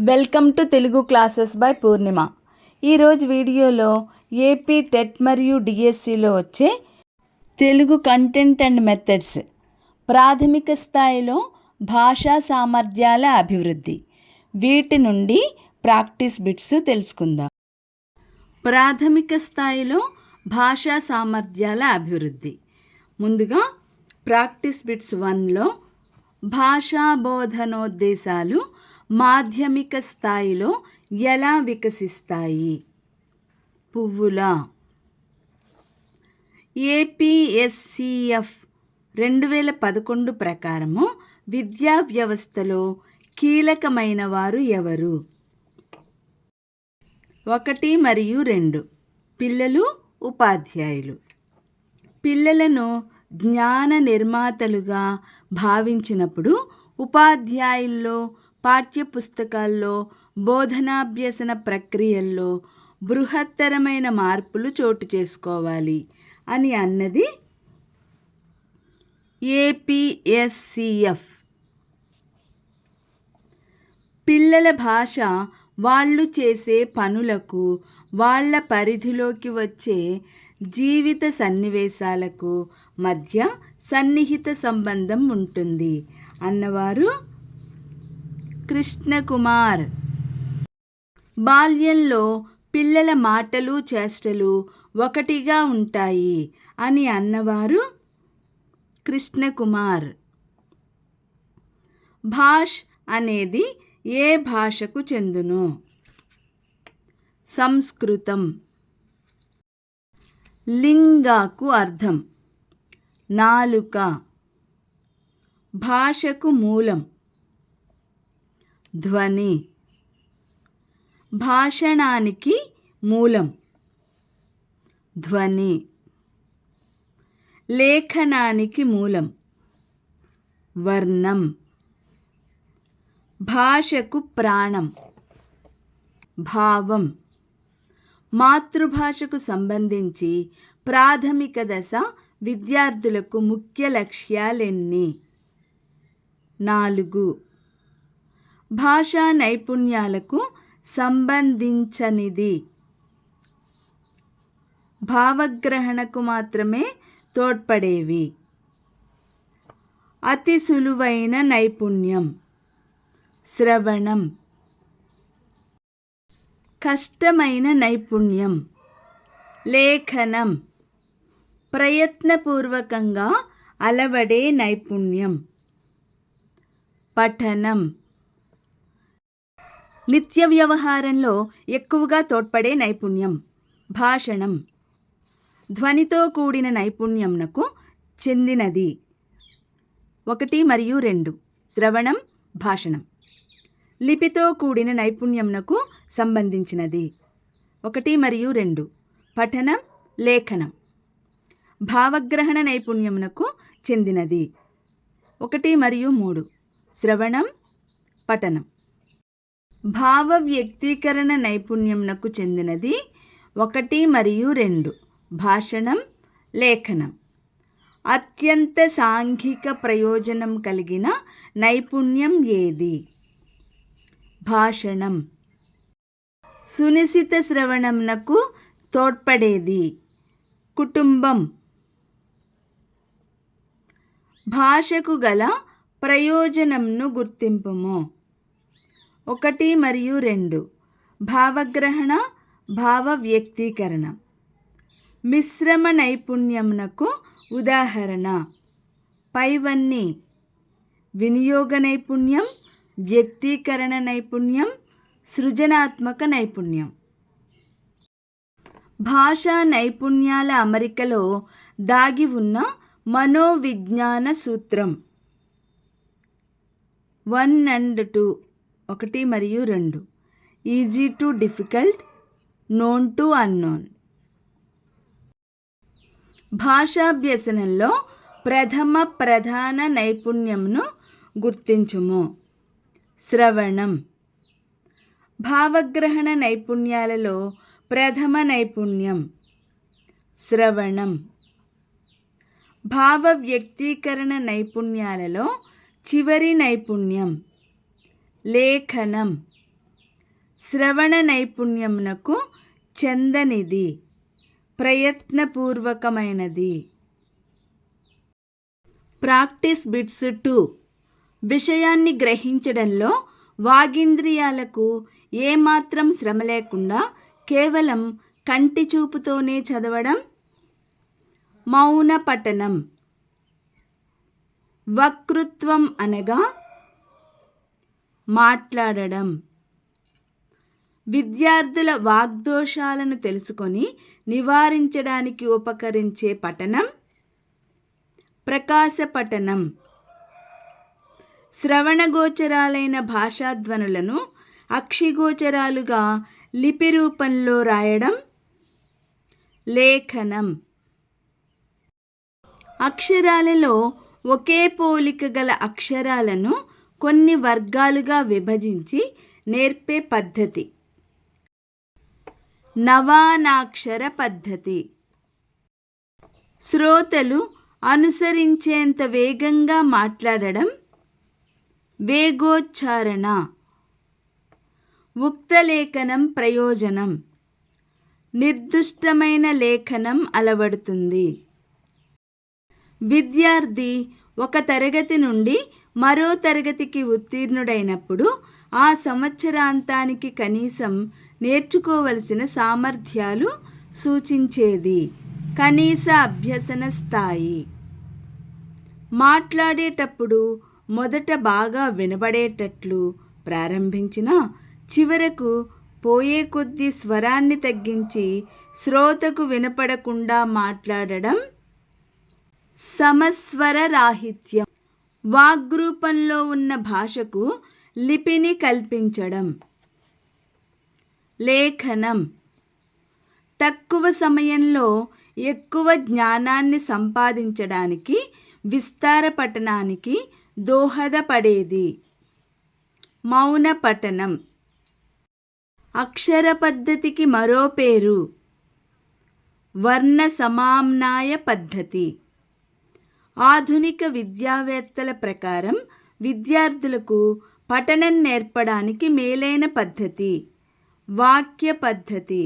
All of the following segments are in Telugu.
Welcome to Telugu classes by Purnima. ఈరోజు వీడియోలో ఏపీ టెట్ మరియు డిఎస్సిలో వచ్చే తెలుగు కంటెంట్ అండ్ మెథడ్స్, ప్రాథమిక స్థాయిలో భాషా సామర్థ్యాల అభివృద్ధి, వీటి నుండి ప్రాక్టీస్ బిట్స్ తెలుసుకుందాం. ప్రాథమిక స్థాయిలో భాషా సామర్థ్యాల అభివృద్ధి. ముందుగా ప్రాక్టీస్ బిట్స్ 1లో భాషా బోధనోద్దేశాలు మాధ్యమిక స్థాయిలో ఎలా వికసిస్తాయి? పువ్వుల. ఏపీఎస్సిఎఫ్ 2011 ప్రకారము విద్యా వ్యవస్థలో కీలకమైన వారు ఎవరు? 1 మరియు 2 పిల్లలు, ఉపాధ్యాయులు. పిల్లలను జ్ఞాన నిర్మాతలుగా భావించినప్పుడు ఉపాధ్యాయుల్లో, పాఠ్యపుస్తకాల్లో, బోధనాభ్యసన ప్రక్రియల్లో బృహత్తరమైన మార్పులు చోటు చేసుకోవాలి అని అన్నది ఏపీఎస్సిఎఫ్. పిల్లల భాష వాళ్ళు చేసే పనులకు, వాళ్ళ పరిధిలోకి వచ్చే జీవిత సన్నివేశాలకు మధ్య సన్నిహిత సంబంధం ఉంటుంది అన్నవారు కృష్ణకుమార్. బాల్యంలో పిల్లల మాటలు, చేష్టలు ఒకటిగా ఉంటాయి అని అన్నవారు కృష్ణకుమార్. భాష్ అనేది ఏ భాషకు చెందును? సంస్కృతం. లింగాకు అర్థం నాలుక. భాషకు మూలం ధ్వని. భాషణానికి మూలం ధ్వని. లేఖనానికి మూలం వర్ణం. భాషకు ప్రాణం భావం. మాతృభాషకు సంబంధించి ప్రాథమిక దశ విద్యార్థులకు ముఖ్య లక్ష్యాలెన్ని? 4. భాషా నైపుణ్యాలకు సంబంధించనిది. భావగ్రహణకు మాత్రమే తోడ్పడేవి. అతి సులువైన నైపుణ్యం శ్రవణం. కష్టమైన నైపుణ్యం లేఖనం. ప్రయత్నపూర్వకంగా అలవడే నైపుణ్యం పఠనం. నిత్య వ్యవహారంలో ఎక్కువగా తోడ్పడే నైపుణ్యం భాషణం. ధ్వనితో కూడిన నైపుణ్యంకు చెందినది 1 మరియు 2 శ్రవణం, భాషణం. లిపితో కూడిన నైపుణ్యంకు సంబంధించినది 1 మరియు 2 పఠనం, లేఖనం. భావగ్రహణ నైపుణ్యంకు చెందినది 1 మరియు 3 శ్రవణం, పఠనం. భావ వ్యక్తీకరణ నైపుణ్యంకు చెందినది 1 మరియు 2 భాషణం, లేఖనం. అత్యంత సాంఘిక ప్రయోజనం కలిగిన నైపుణ్యం ఏది? భాషణం. సునిశిత శ్రవణంకు తోడ్పడేది కుటుంబం. భాషకు గల ప్రయోజనంను గుర్తింపుము. 1 మరియు 2 భావగ్రహణ, భావ వ్యక్తీకరణ. మిశ్రమ నైపుణ్యంకు ఉదాహరణ పైవన్నీ: వినియోగ నైపుణ్యం, వ్యక్తీకరణ నైపుణ్యం, సృజనాత్మక నైపుణ్యం. భాషా నైపుణ్యాల అమరికలో దాగి ఉన్న మనోవిజ్ఞాన సూత్రం 1 and 2 1 మరియు 2 easy to difficult, known to unknown. భాషాభ్యసనంలో ప్రధాన నైపుణ్యంను గుర్తించుము. శ్రవణం. భావగ్రహణ నైపుణ్యాలలో ప్రథమ నైపుణ్యం శ్రవణం. భావ వ్యక్తీకరణ నైపుణ్యాలలో చివరి నైపుణ్యం లేఖనం. శ్రవణ నైపుణ్యమునకు చెందనిది, ప్రయత్నపూర్వకమైనది. Practice bits 2. విషయాన్ని గ్రహించడంలో వాగింద్రియాలకు ఏమాత్రం శ్రమ లేకుండా కేవలం కంటి చూపుతోనే చదవడం. మౌన పఠనం. వక్తృత్వం అనగా మాట్లాడడం. విద్యార్థుల వాగ్దోషాలను తెలుసుకొని నివారించడానికి ఉపకరించే పఠనం ప్రకాశ పఠనం. శ్రవణగోచరాలైన భాషాధ్వనులను అక్షిగోచరాలుగా లిపి రూపంలో రాయడం లేఖనం. అక్షరాలలో ఒకే పోలిక గల అక్షరాలను కొన్ని వర్గాలుగా విభజించి నేర్పే పద్ధతి నవానాక్షర పద్ధతి. శ్రోతలు అనుసరించేంత వేగంగా మాట్లాడడం వేగోచ్చారణ. ఉక్తలేఖనం ప్రయోజనం. నిర్దిష్టమైన లేఖనం అలవడుతుంది. విద్యార్థి ఒక తరగతి నుండి మరో తరగతికి ఉత్తీర్ణుడైనప్పుడు ఆ సంవత్సరాంతానికి కనీసం నేర్చుకోవలసిన సామర్థ్యాలు సూచించేది కనీస అభ్యసన స్థాయి. మాట్లాడేటప్పుడు మొదట బాగా వినబడేటట్లు ప్రారంభించిన చివరకు పోయే కొద్దీ స్వరాన్ని తగ్గించి శ్రోతకు వినపడకుండా మాట్లాడడం సమస్వర రాహిత్యం. వాగ్రూపంలో ఉన్న భాషకు లిపిని కల్పించడం లేఖనం. తక్కువ సమయంలో ఎక్కువ జ్ఞానాన్ని సంపాదించడానికి విస్తార పఠనానికి దోహదపడేది. మౌన పఠనం. అక్షర పద్ధతికి మరో పేరు వర్ణ సమామ్నాయ పద్ధతి. ఆధునిక విద్యావేత్తల ప్రకారం విద్యార్థులకు పఠనం నేర్పడానికి మేలైన పద్ధతి వాక్య పద్ధతి.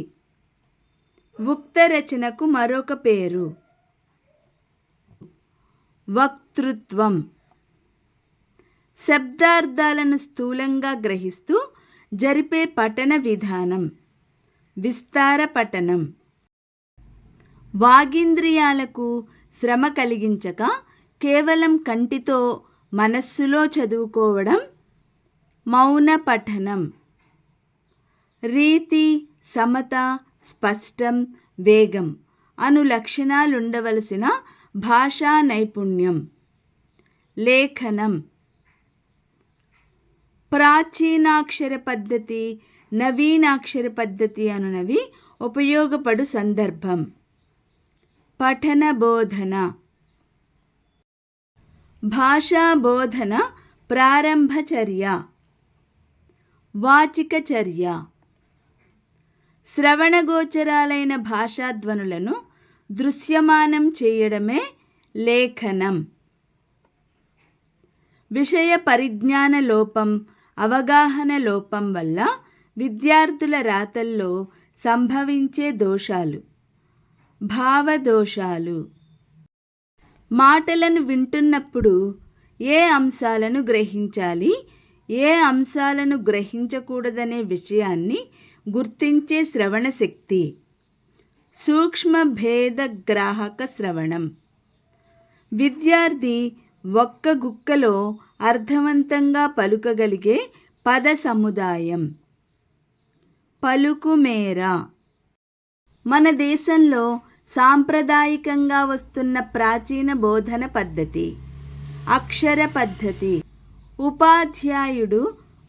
ఉక్త రచనకు మరొక పేరు వక్తృత్వం. శబ్దార్థాలను స్థూలంగా గ్రహిస్తూ జరిపే పఠన విధానం విస్తార పఠనం. వాగింద్రియాలకు శ్రమ కలిగించక కేవలం కంటితో మనస్సులో చదువుకోవడం మౌన పఠనం. రీతి, సమత, స్పష్టం, వేగం అను లక్షణాలుండవలసిన భాషా నైపుణ్యం లేఖనం. ప్రాచీనాక్షర పద్ధతి, నవీనాక్షర పద్ధతి అనునవి ఉపయోగపడు సందర్భం పఠన బోధన. భాషా బోధన ప్రారంభ చర్య వాచిక చర్య. శ్రవణగోచరాలైన భాషాధ్వనులను దృశ్యమానం చేయడమే లేఖనం. విషయ పరిజ్ఞాన లోపం, అవగాహన లోపం వల్ల విద్యార్థుల రాతల్లో సంభవించే దోషాలు భావదోషాలు. మాటలను వింటున్నప్పుడు ఏ అంశాలను గ్రహించాలి, ఏ అంశాలను గ్రహించకూడదనే విషయాన్ని గుర్తించే శ్రవణ శక్తి సూక్ష్మ భేద గ్రాహక శ్రవణం. విద్యార్థి ఒక్క గుక్కలో అర్థవంతంగా పలుకగలిగే పద సముదాయం పలుకుమేర. మన దేశంలో సాంప్రదాయికంగా వస్తున్న ప్రాచీన బోధన పద్ధతి అక్షర పద్ధతి. ఉపాధ్యాయుడు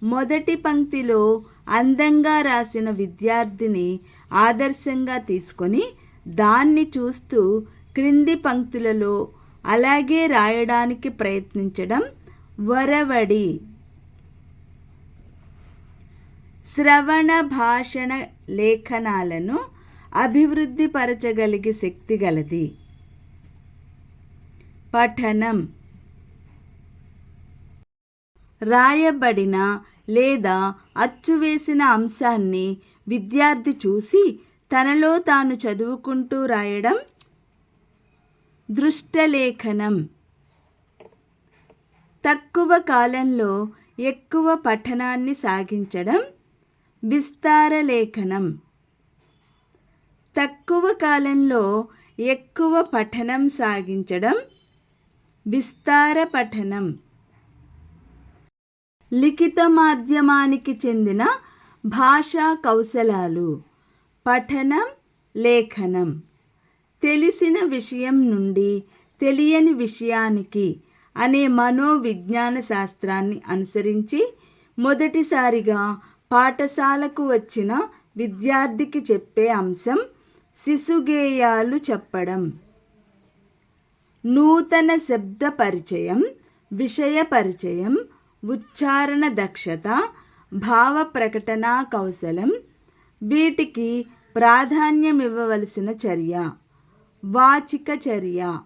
మొదటి పంక్తిలో అందంగా రాసిన విద్యార్థిని ఆదర్శంగా తీసుకొని దాన్ని చూస్తూ క్రింది పంక్తులలో అలాగే రాయడానికి ప్రయత్నించడం వరవడి. శ్రవణ భాషణ లేఖనాలను అభివృద్ధి పరచగలిగే శక్తి గలది. పఠనం. రాయబడిన లేదా అచ్చువేసిన అంశాన్ని విద్యార్థి చూసి తనలో తాను చదువుకుంటూ రాయడం దృష్టలేఖనం. తక్కువ కాలంలో ఎక్కువ పఠనాన్ని సాగించడం విస్తారలేఖనం. తక్కువ కాలంలో ఎక్కువ పఠనం సాగించడం విస్తార పఠనం. లిఖిత మాధ్యమానికి చెందిన భాషా కౌశలాలు పఠనం, లేఖనం. తెలిసిన విషయం నుండి తెలియని విషయానికి అనే మనోవిజ్ఞాన శాస్త్రాన్ని అనుసరించి మొదటిసారిగా పాఠశాలకు వచ్చిన విద్యార్థికి చెప్పే అంశం శిశుగేయాలు చెప్పడం. నూతన శబ్ద పరిచయం, విషయ పరిచయం, ఉచ్చారణ దక్షత, భావ ప్రకటనా కౌశలం. వీటికి ప్రాధాన్యమివ్వవలసిన చర్య వాచిక చర్య.